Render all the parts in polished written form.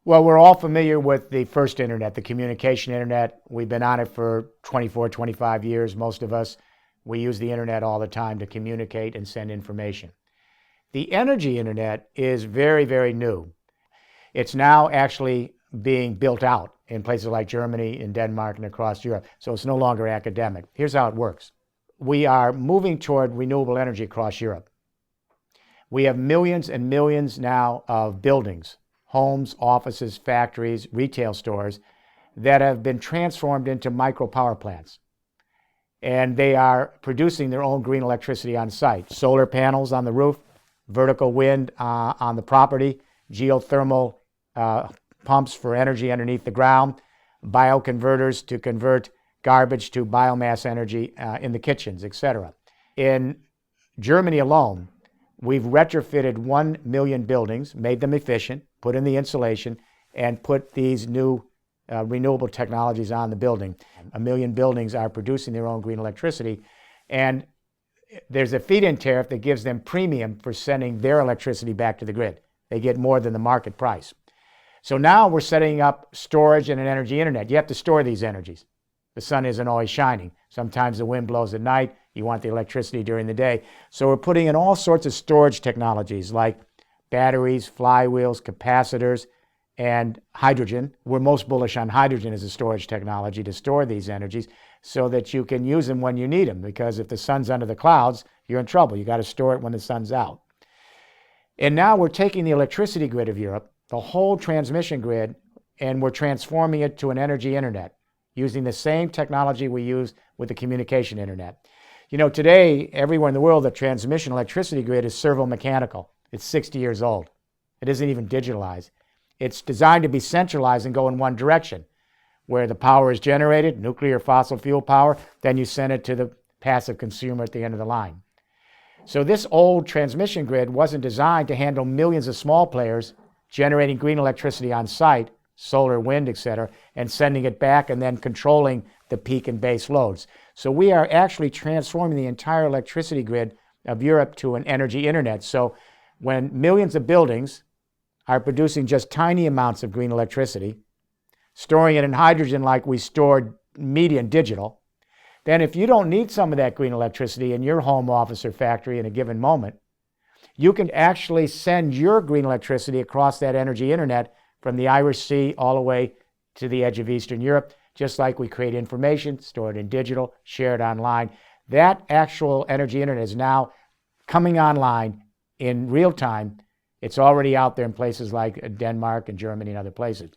Well, we're all familiar with the first internet, the communication internet. We've been on it for 24, 25 years, most of us. We use the internet all the time to communicate and send information. The energy internet is very, very new. It's now actually being built out in places like Germany, in Denmark, and across Europe. So it's no longer academic. Here's how it works. We are moving toward renewable energy across Europe. We have millions and millions now of buildings, homes, offices, factories, retail stores that have been transformed into micro power plants. And they are producing their own green electricity on site. Solar panels on the roof, vertical wind on the property, geothermal pumps for energy underneath the ground, bioconverters to convert garbage to biomass energy in the kitchens, etc. In Germany alone, we've retrofitted 1 million buildings, made them efficient, put in the insulation, and put these new renewable technologies on the building. 1 million buildings are producing their own green electricity, and there's a feed-in tariff that gives them premium for sending their electricity back to the grid. They get more than the market price. So now we're setting up storage and an energy internet. You have to store these energies. The sun isn't always shining. Sometimes the wind blows at night. You want the electricity during the day. So we're putting in all sorts of storage technologies like batteries, flywheels, capacitors, and hydrogen. We're most bullish on hydrogen as a storage technology to store these energies so that you can use them when you need them, because if the sun's under the clouds, you're in trouble. You got to store it when the sun's out. And now we're taking the electricity grid of Europe, the whole transmission grid, and we're transforming it to an energy internet using the same technology we use with the communication internet. You know, today, everywhere in the world, the transmission electricity grid is servo-mechanical. It's 60 years old. It isn't even digitalized. It's designed to be centralized and go in one direction, where the power is generated, nuclear, fossil fuel power, then you send it to the passive consumer at the end of the line. So this old transmission grid wasn't designed to handle millions of small players generating green electricity on site, solar, wind, etc., and sending it back and then controlling the peak and base loads. So we are actually transforming the entire electricity grid of Europe to an energy internet. So when millions of buildings are producing just tiny amounts of green electricity, storing it in hydrogen like we stored media and digital, then if you don't need some of that green electricity in your home, office, or factory in a given moment, you can actually send your green electricity across that energy internet from the Irish Sea all the way to the edge of Eastern Europe, just like we create information, store it in digital, share it online. That actual energy internet is now coming online in real time. It's already out there in places like Denmark and Germany and other places.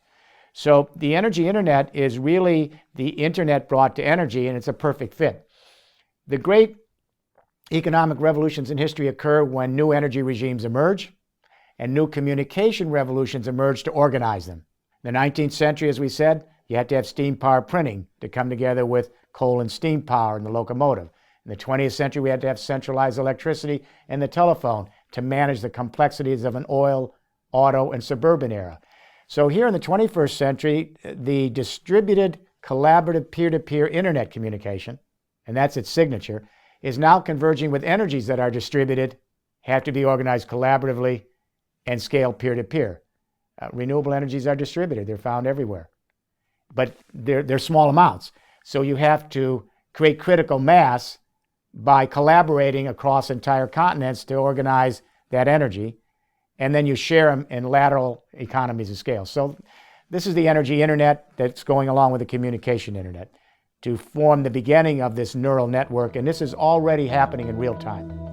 So the energy internet is really the internet brought to energy, and it's a perfect fit. The great economic revolutions in history occur when new energy regimes emerge and new communication revolutions emerge to organize them. In the 19th century, as we said, you had to have steam power printing to come together with coal and steam power in the locomotive. In the 20th century, we had to have centralized electricity and the telephone to manage the complexities of an oil, auto, and suburban era. So here in the 21st century, the distributed, collaborative, peer-to-peer internet communication, and that's its signature, is now converging with energies that are distributed, have to be organized collaboratively, and scale peer-to-peer. Renewable energies are distributed. They're found everywhere. But they're small amounts. So you have to create critical mass by collaborating across entire continents to organize that energy, and then you share them in lateral economies of scale. So this is the energy internet that's going along with the communication internet to form the beginning of this neural network, and this is already happening in real time.